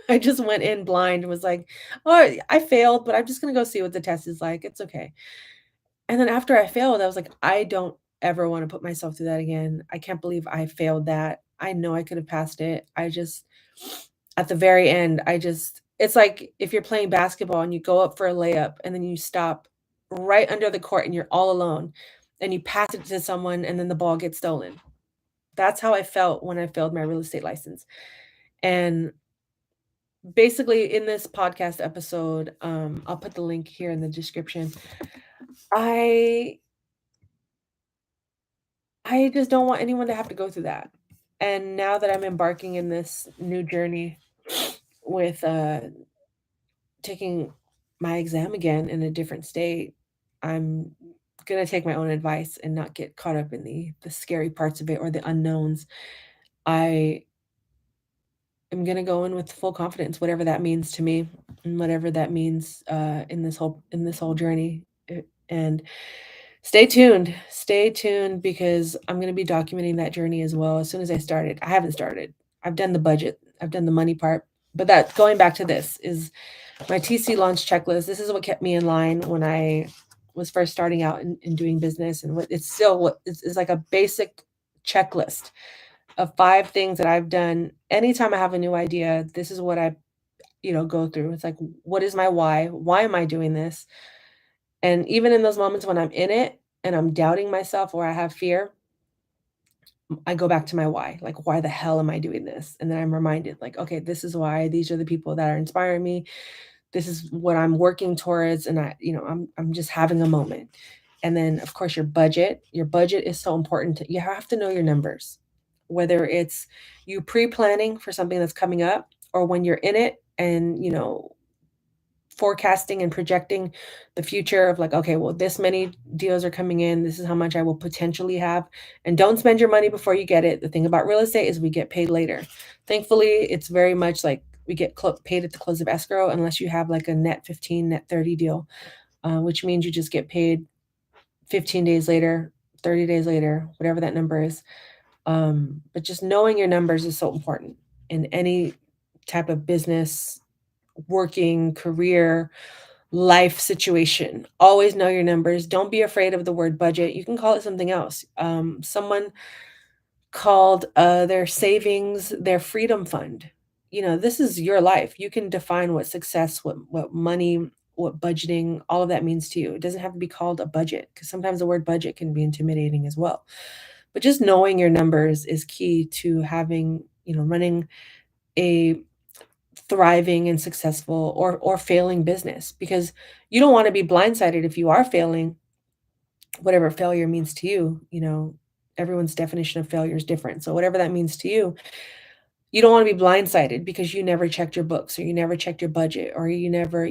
I just went in blind and was like, "Oh, I failed, but I'm just gonna go see what the test is like. It's okay." And then after I failed, I was like, "I don't ever wanna put myself through that again. I can't believe I failed that. I know I could have passed it." I just at the very end, I just it's like if you're playing basketball and you go up for a layup and then you stop right under the court and you're all alone and you pass it to someone and then the ball gets stolen. That's how I felt when I failed my real estate license. And basically in this podcast episode, I'll put the link here in the description. I I just don't want anyone to have to go through that. And now that I'm embarking in this new journey with taking my exam again in a different state, I'm gonna take my own advice and not get caught up in the scary parts of it or the unknowns. I am gonna go in with full confidence, whatever that means to me and whatever that means, in this whole journey, and stay tuned because I'm gonna be documenting that journey as well as soon as I started. I haven't started. I've done the budget, I've done the money part, but that going back to this is my TC launch checklist. This is what kept me in line when I was first starting out in doing business, and what it's still what it's like a basic checklist of 5 things that I've done. Anytime I have a new idea, this is what I, go through. It's like, what is my why? Why am I doing this? And even in those moments when I'm in it and I'm doubting myself or I have fear, I go back to my why. Like, why the hell am I doing this? And then I'm reminded, like, okay, this is why. These are the people that are inspiring me. This is what I'm working towards. And I'm just having a moment. And then of course your budget is so important. You have to know your numbers, whether it's you pre-planning for something that's coming up or when you're in it and forecasting and projecting the future of like, okay, well, this many deals are coming in. This is how much I will potentially have. And don't spend your money before you get it. The thing about real estate is we get paid later. Thankfully, it's very much like we get paid at the close of escrow unless you have like a net 15, net 30 deal, which means you just get paid 15 days later, 30 days later, whatever that number is. But just knowing your numbers is so important in any type of business, working, career, life situation. Always know your numbers. Don't be afraid of the word budget. You can call it something else. Someone called their savings their freedom fund. This is your life. You can define what success, what money, what budgeting, all of that means to you. It doesn't have to be called a budget because sometimes the word budget can be intimidating as well. But just knowing your numbers is key to having, running a thriving and successful or failing business because you don't want to be blindsided if you are failing, whatever failure means to you. Everyone's definition of failure is different. So whatever that means to you, you don't want to be blindsided because you never checked your books or you never checked your budget or you never,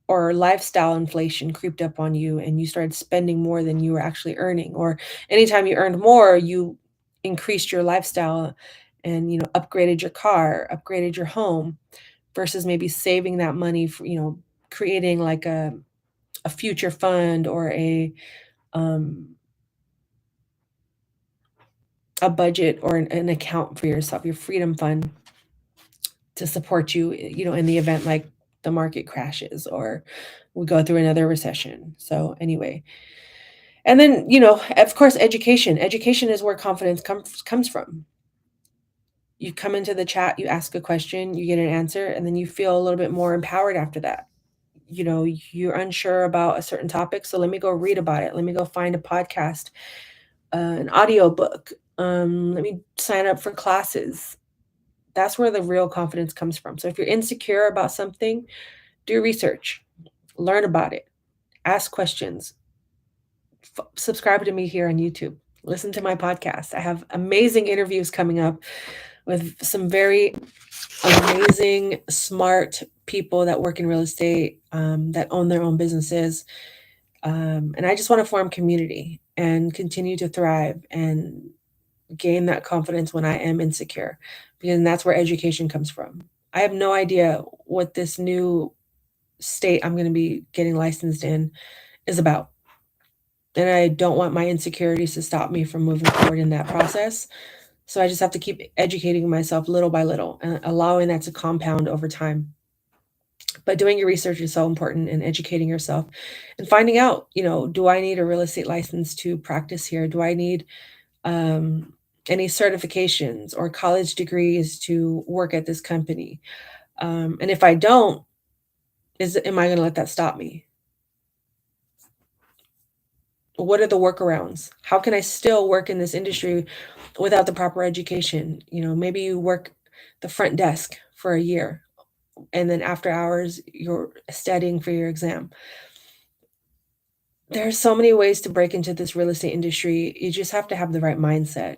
or lifestyle inflation creeped up on you and you started spending more than you were actually earning. Or anytime you earned more, you increased your lifestyle and, upgraded your car, upgraded your home versus maybe saving that money for, creating like a future fund or um, a budget or an account for yourself, your freedom fund to support you, in the event like the market crashes or we go through another recession. So anyway, and then, of course, education. Education is where confidence comes from. You come into the chat, you ask a question, you get an answer, and then you feel a little bit more empowered after that. You're unsure about a certain topic, so let me go read about it. Let me go find a podcast, an audio book. Let me sign up for classes. That's where the real confidence comes from. So if you're insecure about something, do research, learn about it, ask questions, subscribe to me here on YouTube, listen to my podcast. I have amazing interviews coming up with some very amazing, smart people that work in real estate, that own their own businesses. And I just want to form community and continue to thrive and gain that confidence when I am insecure, because that's where education comes from. I have no idea what this new state I'm going to be getting licensed in is about. And I don't want my insecurities to stop me from moving forward in that process. So I just have to keep educating myself little by little and allowing that to compound over time. But doing your research is so important, and educating yourself and finding out, do I need a real estate license to practice here? Do I need um, any certifications or college degrees to work at this company? And if I don't, am I going to let that stop me? What are the workarounds? How can I still work in this industry without the proper education? Maybe you work the front desk for a year, and then after hours, you're studying for your exam. There are so many ways to break into this real estate industry. You just have to have the right mindset,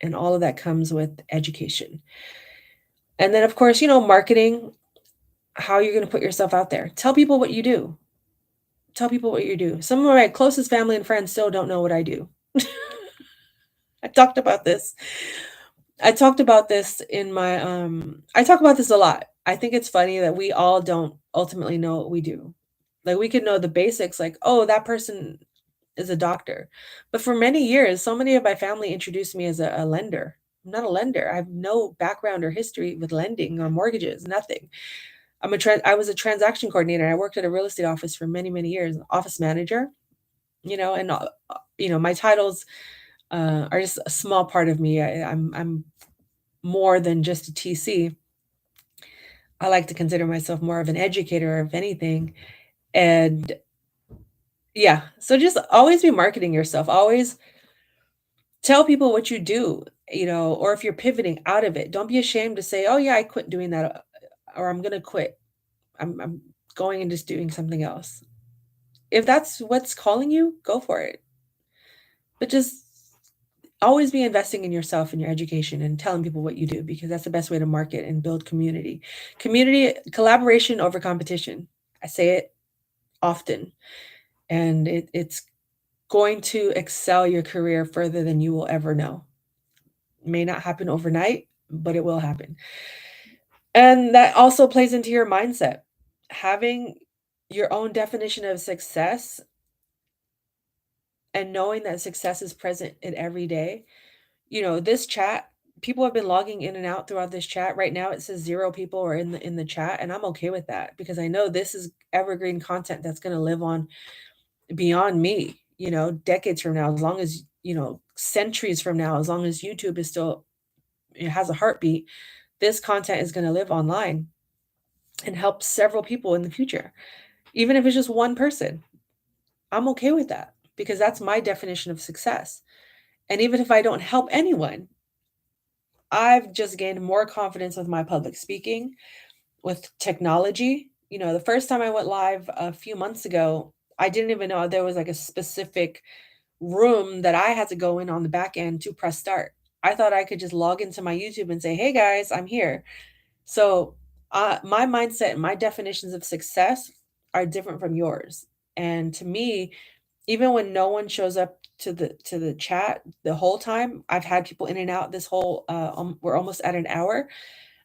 and all of that comes with education. And then, of course, marketing, how you're going to put yourself out there. Tell people what you do. Tell people what you do. Some of my closest family and friends still don't know what I do. I talked about this. I talked about this in my I talk about this a lot. I think it's funny that we all don't ultimately know what we do. Like, we could know the basics, like, oh, that person is a doctor. But for many years, so many of my family introduced me as a lender. I'm not a lender. I have no background or history with lending or mortgages, nothing. I was a transaction coordinator. I worked at a real estate office for many, many years, office manager, and my titles are just a small part of me. I'm more than just a TC. I like to consider myself more of an educator, if anything. And yeah, so just always be marketing yourself. Always tell people what you do, or if you're pivoting out of it, don't be ashamed to say, "Oh yeah, I quit doing that," or "I'm gonna quit. I'm going and just doing something else." If that's what's calling you, go for it. But just always be investing in yourself and your education and telling people what you do, because that's the best way to market and build community. Community collaboration over competition. I say it often, and it's going to excel your career further than you will ever know. It may not happen overnight, but it will happen. And that also plays into your mindset. Having your own definition of success and knowing that success is present in every day. This chat, people have been logging in and out throughout this chat. Right now it says 0 people are in the chat, and I'm okay with that, because I know this is evergreen content that's going to live on beyond me, decades from now, as long as, centuries from now, as long as YouTube is still, it has a heartbeat, this content is going to live online and help several people in the future. Even if it's just one person, I'm okay with that, because that's my definition of success. And even if I don't help anyone, I've just gained more confidence with my public speaking, with technology. The first time I went live a few months ago, I didn't even know there was like a specific room that I had to go in on the back end to press start. I thought I could just log into my YouTube and say, "Hey guys, I'm here." So, my mindset and my definitions of success are different from yours. And to me, even when no one shows up to the chat the whole time, I've had people in and out this whole we're almost at an hour.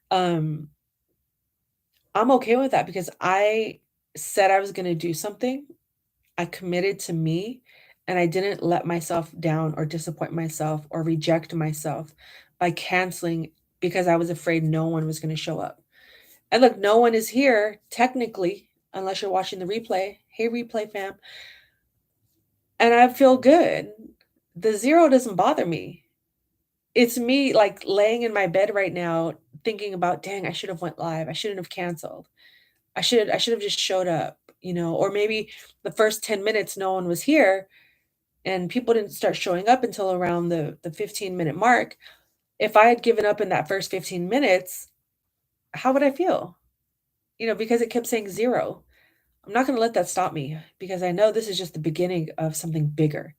Um, I'm okay with that, because I said I was going to do something. I committed to me, and I didn't let myself down or disappoint myself or reject myself by canceling because I was afraid no one was going to show up. And look, no one is here technically unless you're watching the replay. Hey, replay fam. And I feel good. The 0 doesn't bother me. It's me, like, laying in my bed right now thinking about, "Dang, I should have went live. I shouldn't have canceled. I should have just showed up," or maybe the first 10 minutes no one was here and people didn't start showing up until around the 15-minute mark. If I had given up in that first 15 minutes, how would I feel? Because it kept saying 0. I'm not going to let that stop me, because I know this is just the beginning of something bigger.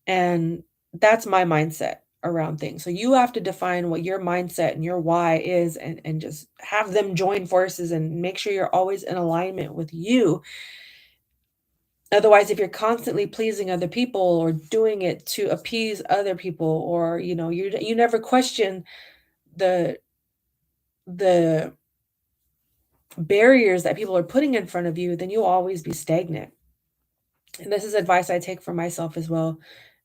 And that's my mindset. around things. So you have to define what your mindset and your why is, and just have them join forces and make sure you're always in alignment with you. Otherwise, if you're constantly pleasing other people or doing it to appease other people, or you never question the the barriers that people are putting in front of you, then you'll always be stagnant. And this is advice I take for myself as well,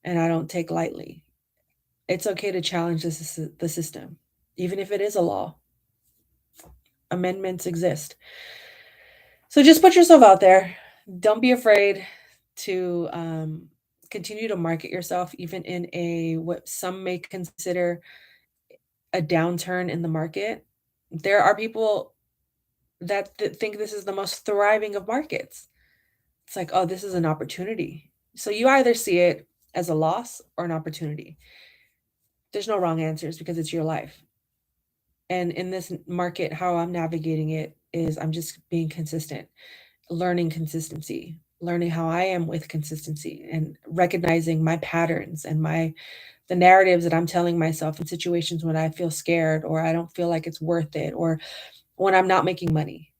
and I don't take lightly. It's okay to challenge the system, even if it is a law. Amendments exist. So just put yourself out there. Don't be afraid to continue to market yourself, even in a what some may consider a downturn in the market. There are people that think this is the most thriving of markets. It's like, oh, this is an opportunity. So you either see it as a loss or an opportunity. There's no wrong answers because it's your life. And in this market, how I'm navigating it is I'm just being consistent, learning consistency, learning how I am with consistency, and recognizing my patterns and the narratives that I'm telling myself in situations when I feel scared or I don't feel like it's worth it, or when I'm not making money.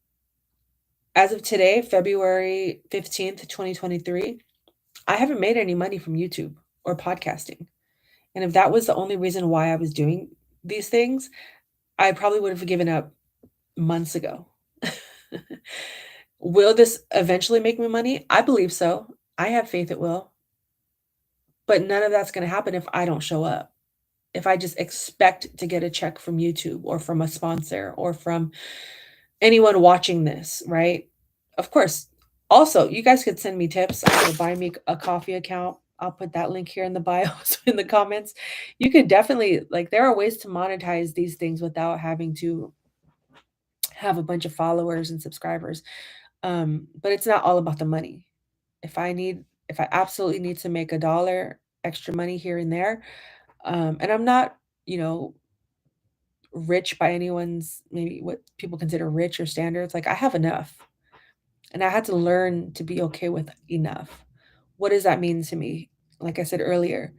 As of today, February 15th, 2023, I haven't made any money from YouTube or podcasting. And if that was the only reason why I was doing these things, I probably would have given up months ago. Will this eventually make me money? I believe so. I have faith it will. But none of that's going to happen if I don't show up. If I just expect to get a check from YouTube or from a sponsor or from anyone watching this, right? Of course. Also, you guys could send me tips. I have a buy me a coffee account. I'll put that link here in the bio, so in the comments. You could definitely, like, there are ways to monetize these things without having to have a bunch of followers and subscribers. But it's not all about the money. If I absolutely need to make a dollar extra money here and there, and I'm not, you know, rich by anyone's, maybe what people consider rich or standards. Like, I have enough, and I had to learn to be okay with enough. What does that mean to me? Like I said earlier,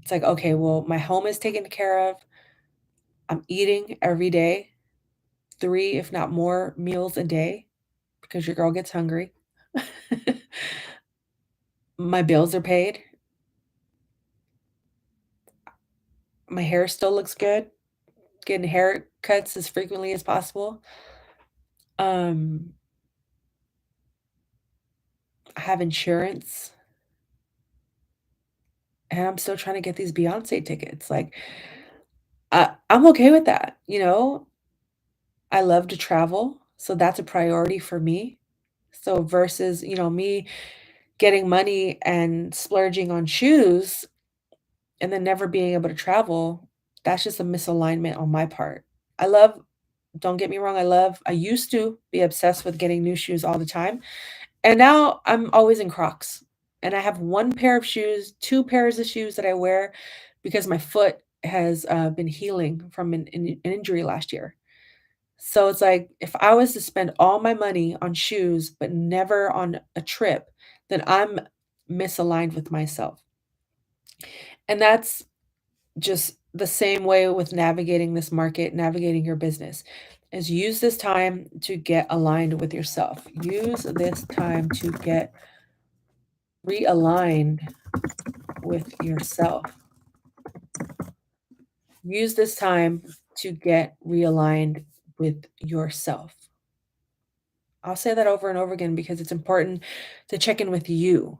it's like, okay, well, my home is taken care of. I'm eating every day, 3, if not more meals a day, because your girl gets hungry. My bills are paid. My hair still looks good. Getting haircuts as frequently as possible. Um, I have insurance, and I'm still trying to get these Beyonce tickets. Like, I'm okay with that, you know? I love to travel, so that's a priority for me. So versus, me getting money and splurging on shoes and then never being able to travel, that's just a misalignment on my part. I love Don't get me wrong, I used to be obsessed with getting new shoes all the time, and now I'm always in Crocs. And I have 1 pair of shoes, 2 pairs of shoes that I wear because my foot has, been healing from an injury last year. So it's like, if I was to spend all my money on shoes, but never on a trip, then I'm misaligned with myself. And that's just the same way with navigating this market, navigating your business, is use this time to get aligned with yourself. Use this time to get realigned with yourself. Use this time to get realigned with yourself. I'll say that over and over again because it's important to check in with you.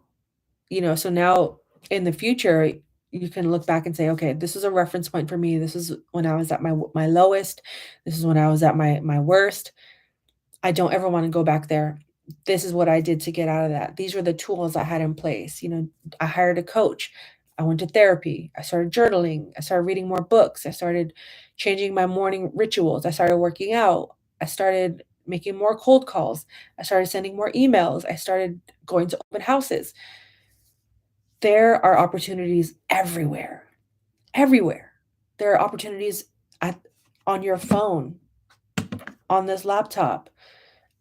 So now in the future, you can look back and say, okay, this is a reference point for me. This is when I was at my lowest. This is when I was at my worst. I don't ever want to go back there. This is what I did to get out of that. These were the tools I had in place. I hired a coach. I went to therapy. I started journaling. I started reading more books. I started changing my morning rituals. I started working out. I started making more cold calls. I started sending more emails. I started going to open houses. There are opportunities everywhere. Everywhere. There are opportunities on your phone, on this laptop,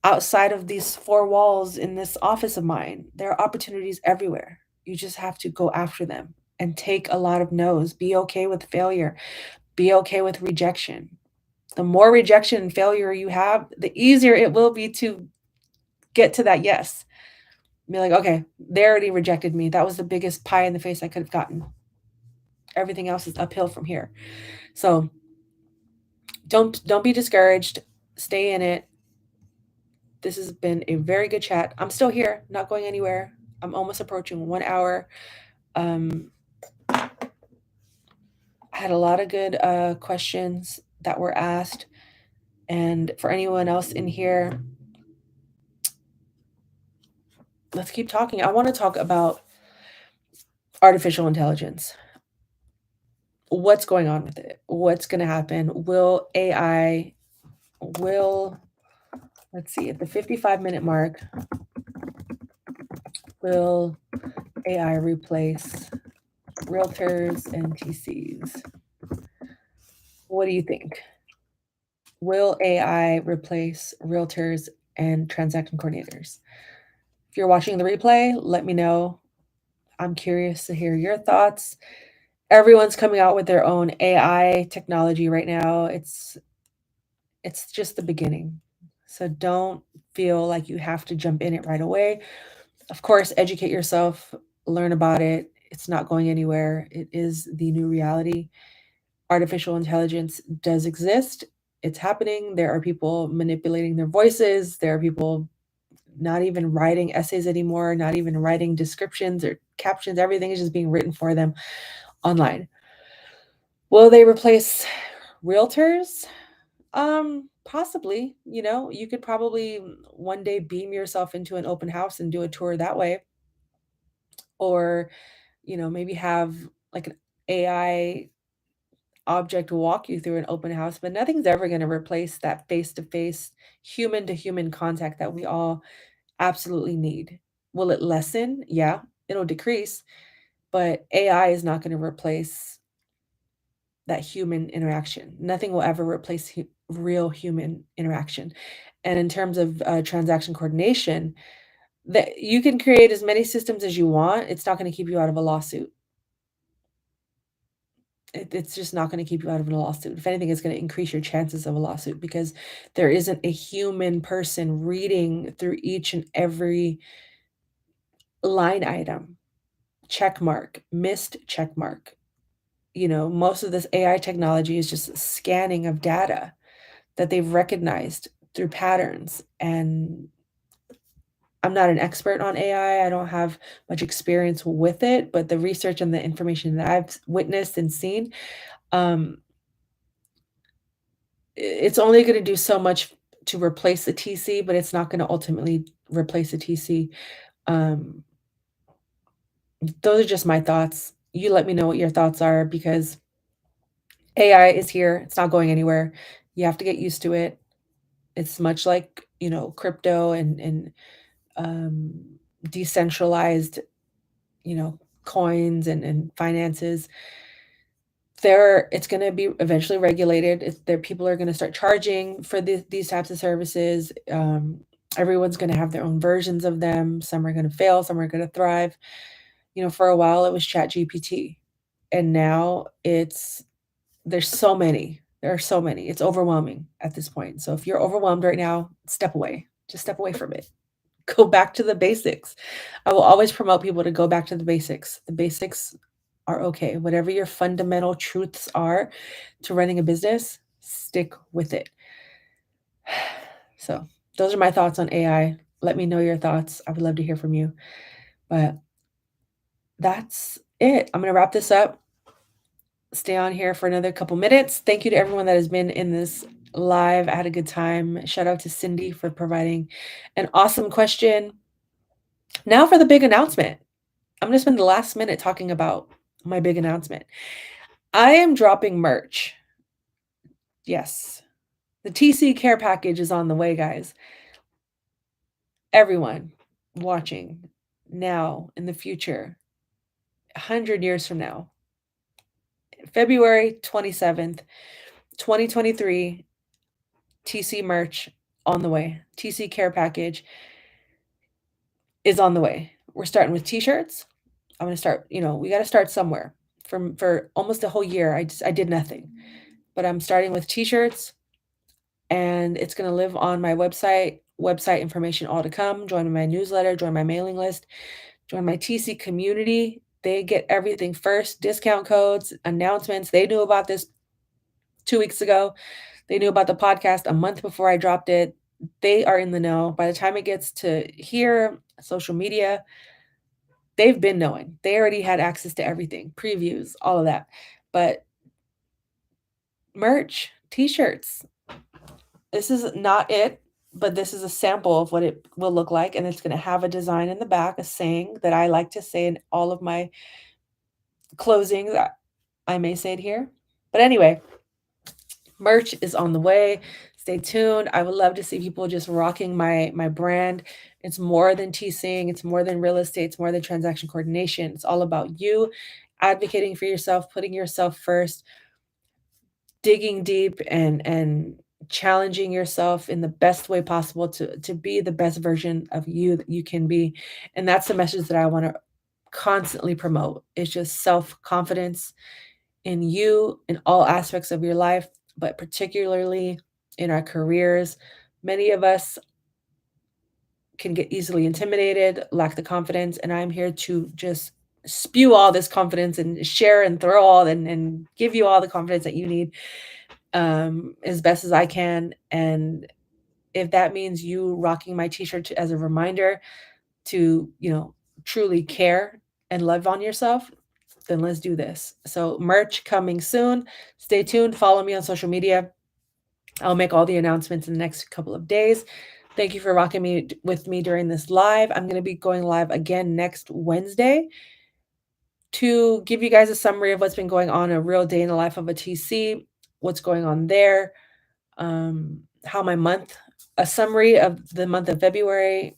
outside of these 4 walls in this office of mine. There are opportunities everywhere. You just have to go after them. and take a lot of no's. Be okay with failure. Be okay with rejection. The more rejection and failure you have, the easier it will be to get to that yes. Be like, okay, they already rejected me. That was the biggest pie in the face I could have gotten. Everything else is uphill from here. So don't be discouraged. Stay in it. This has been a very good chat. I'm still here, not going anywhere. I'm almost approaching 1 hour. I had a lot of good questions that were asked. And for anyone else in here, let's keep talking. I want to talk about artificial intelligence. What's going on with it? What's going to happen? Let's see, at the 55-minute mark, will AI replace realtors and TCs? What do you think? Will AI replace realtors and transaction coordinators? If you're watching the replay, let me know. I'm curious to hear your thoughts. Everyone's coming out with their own AI technology right now. It's just the beginning. So don't feel like you have to jump in it right away. Of course, educate yourself, learn about it. It's not going anywhere. It is the new reality. Artificial intelligence does exist. It's happening. There are people manipulating their voices. There are people not even writing essays anymore, not even writing descriptions or captions. Everything is just being written for them online. Will they replace realtors? Possibly. You could probably one day beam yourself into an open house and do a tour that way. Or, maybe have like an AI object walk you through an open house, but nothing's ever going to replace that face-to-face, human-to-human contact that we all absolutely need. Will it lessen? Yeah, it'll decrease, but AI is not going to replace that human interaction. Nothing will ever replace real human interaction. And in terms of transaction coordination, that you can create as many systems as you want. It's not going to keep you out of a lawsuit. It's just not going to keep you out of a lawsuit. If anything, it's going to increase your chances of a lawsuit because there isn't a human person reading through each and every line item, check mark, missed check mark. Most of this AI technology is just scanning of data that they've recognized through patterns. And I'm not an expert on AI. I don't have much experience with it, but the research and the information that I've witnessed and seen, it's only going to do so much to replace the TC, but it's not going to ultimately replace the TC. Those are just my thoughts. You let me know what your thoughts are because AI is here. It's not going anywhere. You have to get used to it. It's much like, crypto and decentralized, coins and finances. It's going to be eventually regulated. People are going to start charging for these types of services. Everyone's going to have their own versions of them. Some are going to fail, some are going to thrive. For a while it was Chat GPT, and now there's so many. There are so many. It's overwhelming at this point. So if you're overwhelmed right now, step away. Just step away from it. Go back to the basics. I will always promote people to go back to the basics. The basics are okay. Whatever your fundamental truths are to running a business, stick with it. So those are my thoughts on AI. Let me know your thoughts. I would love to hear from you. But that's it. I'm going to wrap this up. Stay on here for another couple minutes. Thank you to everyone that has been in this live. I had a good time. Shout out to Cindy for providing an awesome question. Now for the big announcement. I'm going to spend the last minute talking about my big announcement. I am dropping merch. Yes. The TC care package is on the way, guys. Everyone watching now, in the future, 100 years from now, February 27th, 2023, TC merch on the way. TC care package is on the way. We're starting with t-shirts. I'm gonna start, we gotta start somewhere. For almost a whole year, I did nothing. But I'm starting with t-shirts, and it's gonna live on my website information all to come. Join my newsletter, join my mailing list, join my TC community. They get everything first, discount codes, announcements. They knew about this 2 weeks ago. They knew about the podcast a month before I dropped it. They are in the know. By the time it gets to here, social media, they've been knowing. They already had access to everything, previews, all of that. But merch, t-shirts, this is not it, but this is a sample of what it will look like. And it's going to have a design in the back, a saying that I like to say in all of my closings. I may say it here. But anyway, merch is on the way. Stay tuned. I would love to see people just rocking my brand. It's more than teasing, it's more than real estate, it's more than transaction coordination. It's all about you advocating for yourself, putting yourself first, digging deep and challenging yourself in the best way possible to be the best version of you that you can be. And that's the message that I want to constantly promote. It's just self-confidence in you in all aspects of your life, but particularly in our careers. Many of us can get easily intimidated, lack the confidence, and I'm here to just spew all this confidence and share and throw all and give you all the confidence that you need, as best as I can. And if that means you rocking my t-shirt as a reminder to, truly care and love on yourself, then let's do this. So merch coming soon. Stay tuned. Follow me on social media. I'll make all the announcements in the next couple of days. Thank you for rocking with me during this live. I'm going to be going live again next Wednesday to give you guys a summary of what's been going on, a real day in the life of a TC, what's going on there, how my month, a summary of the month of February,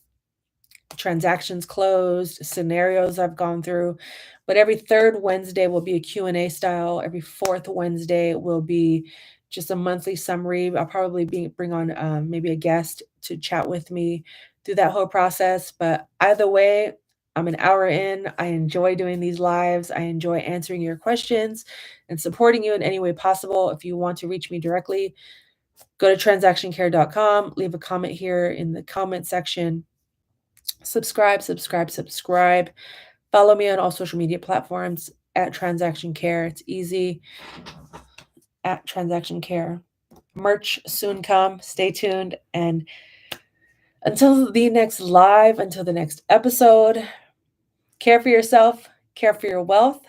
transactions closed, scenarios I've gone through. But every third Wednesday will be a Q&A style. Every fourth Wednesday will be just a monthly summary. I'll probably bring on maybe a guest to chat with me through that whole process. But either way, I'm an hour in. I enjoy doing these lives. I enjoy answering your questions and supporting you in any way possible. If you want to reach me directly, go to transactioncare.com, leave a comment here in the comment section. Subscribe. Follow me on all social media platforms at Transaction Care. It's easy, at Transaction Care. Merch soon come. Stay tuned. And until the next live, until the next episode, care for yourself, care for your wealth.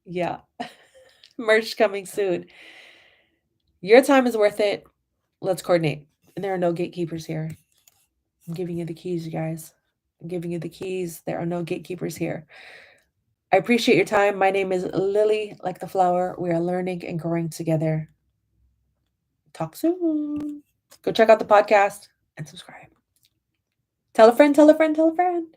Yeah. Merch coming soon. Your time is worth it. Let's coordinate. And there are no gatekeepers here. I'm giving you the keys, you guys. I'm giving you the keys. There are no gatekeepers here. I appreciate your time. My name is Lily, like the flower. We are learning and growing together. Talk soon. Go check out the podcast and subscribe. Tell a friend, tell a friend, tell a friend.